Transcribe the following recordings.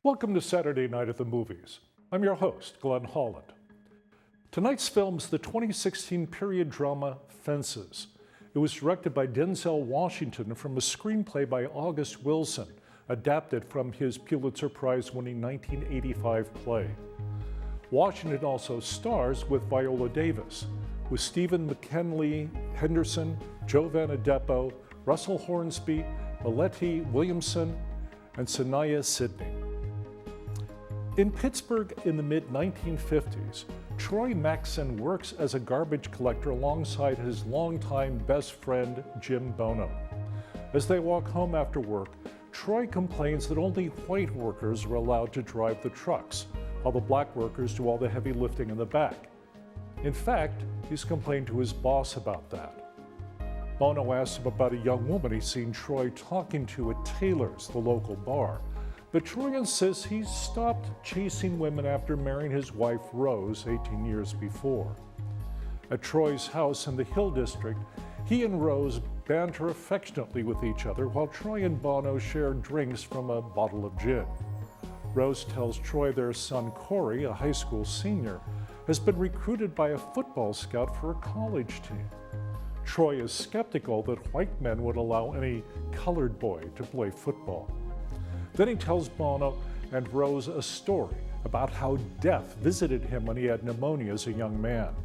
Welcome to Saturday Night at the Movies. I'm your host, Glenn Holland. Tonight's film is the 2016 period drama Fences. It was directed by Denzel Washington from a screenplay by August Wilson, adapted from his Pulitzer Prize-winning 1985 play. Washington also stars with Viola Davis, with Stephen McKinley Henderson, Jovan Adepo, Russell Hornsby, Meleti Williamson, and Sanaya Sidney. In Pittsburgh in the mid-1950s, Troy Maxson works as a garbage collector alongside his longtime best friend, Jim Bono. As they walk home after work, Troy complains that only white workers are allowed to drive the trucks, while the black workers do all the heavy lifting in the back. In fact, he's complained to his boss about that. Bono asks him about a young woman he's seen Troy talking to at Taylor's, the local bar. But Troy insists he's stopped chasing women after marrying his wife Rose 18 years before. At Troy's house in the Hill District, he and Rose banter affectionately with each other while Troy and Bono share drinks from a bottle of gin. Rose tells Troy their son Corey, a high school senior, has been recruited by a football scout for a college team. Troy is skeptical that white men would allow any colored boy to play football. Then he tells Bono and Rose a story about how death visited him when he had pneumonia as a young man.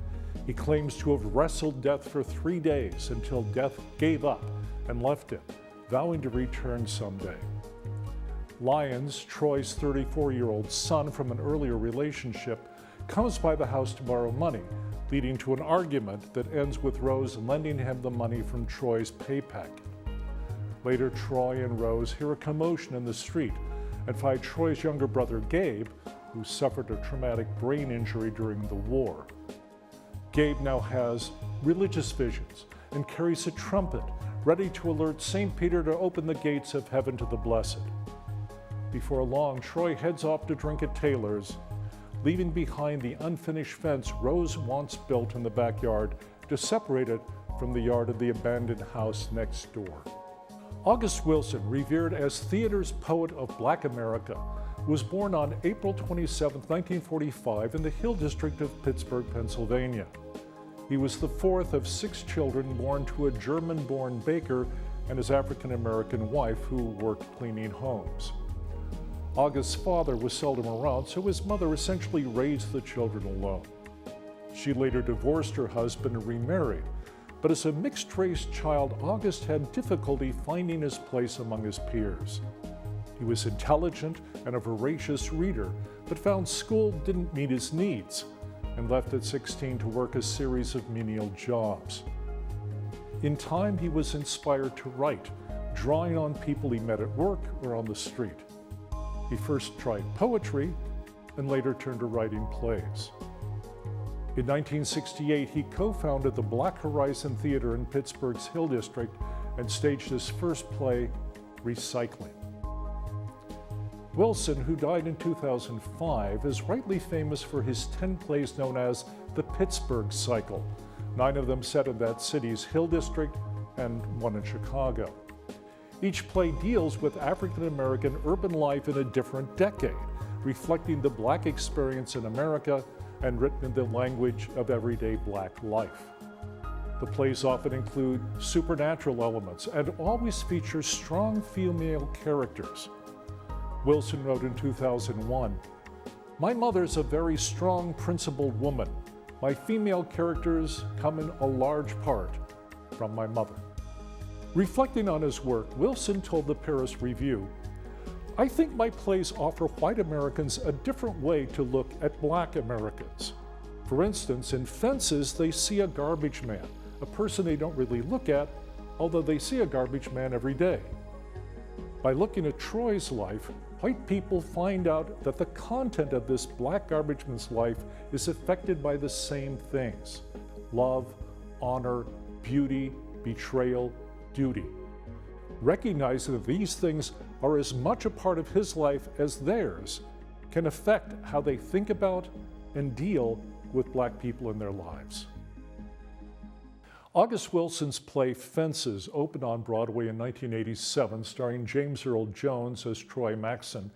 He claims to have wrestled death for 3 days until death gave up and left him, vowing to return someday. Lyons, Troy's 34-year-old son from an earlier relationship, comes by the house to borrow money, leading to an argument that ends with Rose lending him the money from Troy's pay packet. Later, Troy and Rose hear a commotion in the street and find Troy's younger brother, Gabe, who suffered a traumatic brain injury during the war. Gabe now has religious visions and carries a trumpet, ready to alert St. Peter to open the gates of heaven to the blessed. Before long, Troy heads off to drink at Taylor's, leaving behind the unfinished fence Rose once built in the backyard to separate it from the yard of the abandoned house next door. August Wilson, revered as theater's poet of Black America, was born on April 27, 1945 in the Hill District of Pittsburgh, Pennsylvania. He was the fourth of 6 children born to a German-born baker and his African-American wife who worked cleaning homes. August's father was seldom around, so his mother essentially raised the children alone. She later divorced her husband and remarried. But as a mixed-race child, August had difficulty finding his place among his peers. He was intelligent and a voracious reader, but found school didn't meet his needs, and left at 16 to work a series of menial jobs. In time, he was inspired to write, drawing on people he met at work or on the street. He first tried poetry, and later turned to writing plays. In 1968, he co-founded the Black Horizon Theater in Pittsburgh's Hill District and staged his first play, Recycling. Wilson, who died in 2005, is rightly famous for his 10 plays known as the Pittsburgh Cycle, 9 of them set in that city's Hill District and 1 in Chicago. Each play deals with African-American urban life in a different decade, reflecting the Black experience in America and written in the language of everyday Black life. The plays often include supernatural elements and always feature strong female characters. Wilson wrote in 2001, "My mother's a very strong, principled woman. My female characters come in a large part from my mother." Reflecting on his work, Wilson told the Paris Review, "I think my plays offer white Americans a different way to look at Black Americans. For instance, in Fences, they see a garbage man, a person they don't really look at, although they see a garbage man every day. By looking at Troy's life, white people find out that the content of this Black garbage man's life is affected by the same things: love, honor, beauty, betrayal, duty. Recognizing that these things are as much a part of his life as theirs can affect how they think about and deal with Black people in their lives." August Wilson's play Fences opened on Broadway in 1987, starring James Earl Jones as Troy Maxson,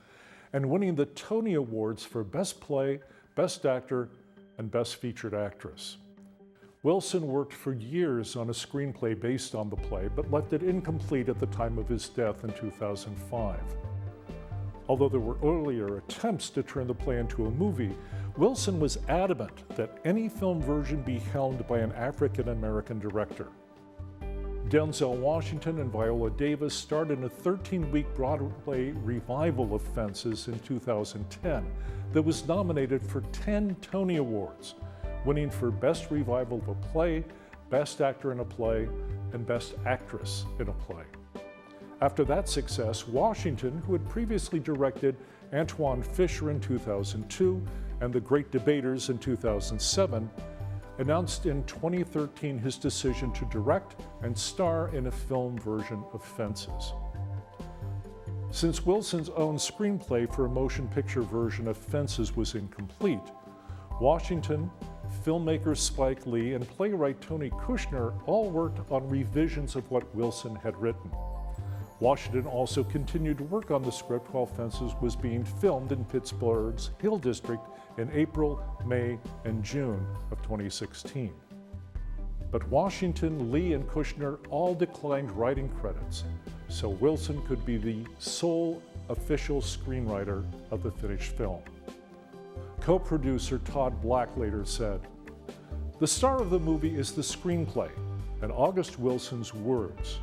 and winning the Tony Awards for Best Play, Best Actor, and Best Featured Actress. Wilson worked for years on a screenplay based on the play, but left it incomplete at the time of his death in 2005. Although there were earlier attempts to turn the play into a movie, Wilson was adamant that any film version be helmed by an African-American director. Denzel Washington and Viola Davis starred in a 13-week Broadway revival of Fences in 2010 that was nominated for 10 Tony Awards, winning for Best Revival of a Play, Best Actor in a Play, and Best Actress in a Play. After that success, Washington, who had previously directed Antoine Fisher in 2002 and The Great Debaters in 2007, announced in 2013 his decision to direct and star in a film version of Fences. Since Wilson's own screenplay for a motion picture version of Fences was incomplete, Washington, filmmaker Spike Lee, and playwright Tony Kushner all worked on revisions of what Wilson had written. Washington also continued to work on the script while Fences was being filmed in Pittsburgh's Hill District in April, May, and June of 2016. But Washington, Lee, and Kushner all declined writing credits, so Wilson could be the sole official screenwriter of the finished film. Co-producer Todd Black later said, "The star of the movie is the screenplay and August Wilson's words.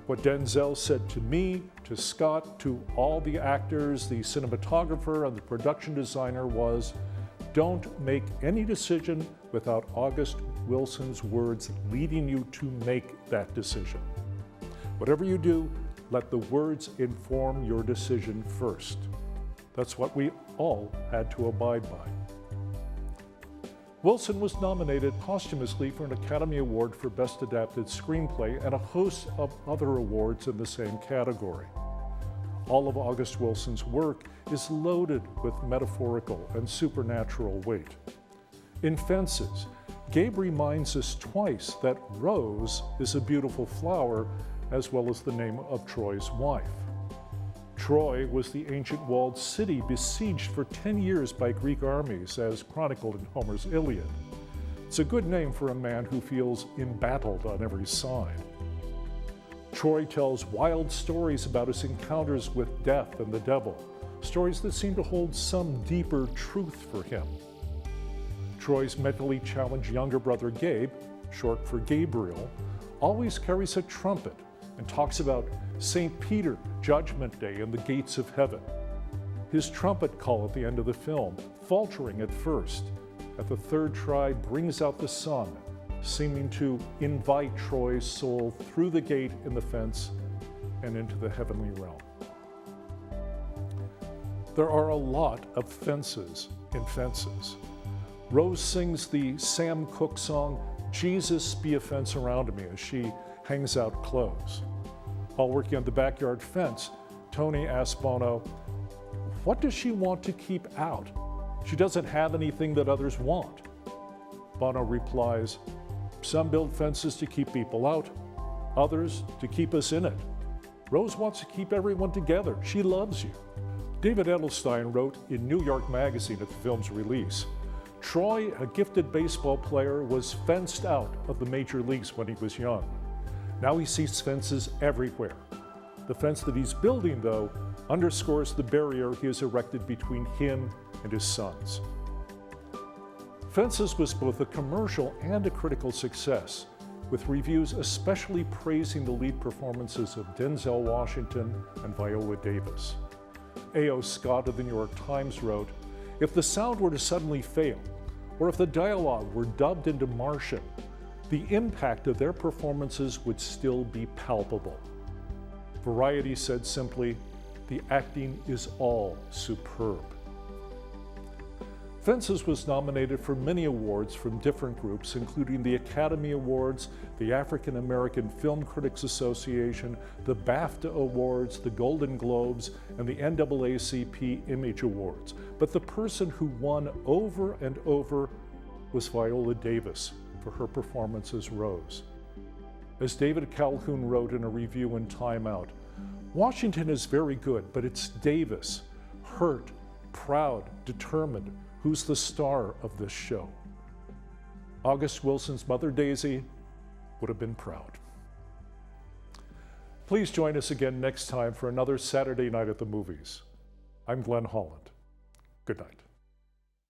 What Denzel said to me, to Scott, to all the actors, the cinematographer, and the production designer was, don't make any decision without August Wilson's words leading you to make that decision. Whatever you do, let the words inform your decision first." That's what we all had to abide by. Wilson was nominated posthumously for an Academy Award for Best Adapted Screenplay and a host of other awards in the same category. All of August Wilson's work is loaded with metaphorical and supernatural weight. In Fences, Gabe reminds us twice that Rose is a beautiful flower, as well as the name of Troy's wife. Troy was the ancient walled city besieged for 10 years by Greek armies, as chronicled in Homer's Iliad. It's a good name for a man who feels embattled on every side. Troy tells wild stories about his encounters with death and the devil, stories that seem to hold some deeper truth for him. Troy's mentally challenged younger brother Gabe, short for Gabriel, always carries a trumpet and talks about St. Peter, Judgment Day, and the gates of heaven. His trumpet call at the end of the film, faltering at first, at the third try brings out the sun, seeming to invite Troy's soul through the gate in the fence and into the heavenly realm. There are a lot of fences in Fences. Rose sings the Sam Cooke song, "Jesus Be a Fence Around Me," as she hangs out clothes. While working on the backyard fence, Tony asks Bono, "What does she want to keep out? She doesn't have anything that others want." Bono replies, "Some build fences to keep people out, others to keep us in it. Rose wants to keep everyone together. She loves you." David Edelstein wrote in New York Magazine at the film's release, "Troy, a gifted baseball player, was fenced out of the major leagues when he was young. Now he sees fences everywhere. The fence that he's building, though, underscores the barrier he has erected between him and his sons." Fences was both a commercial and a critical success, with reviews especially praising the lead performances of Denzel Washington and Viola Davis. A.O. Scott of the New York Times wrote, "If the sound were to suddenly fail, or if the dialogue were dubbed into Martian, the impact of their performances would still be palpable." Variety said simply, "The acting is all superb." Fences was nominated for many awards from different groups, including the Academy Awards, the African American Film Critics Association, the BAFTA Awards, the Golden Globes, and the NAACP Image Awards. But the person who won over and over was Viola Davis for her performance as Rose. As David Calhoun wrote in a review in Time Out, "Washington is very good, but it's Davis. hurt, proud, determined, who's the star of this show. August Wilson's mother, Daisy, would have been proud. Please join us again next time for another Saturday Night at the Movies. I'm Glenn Holland. Good night.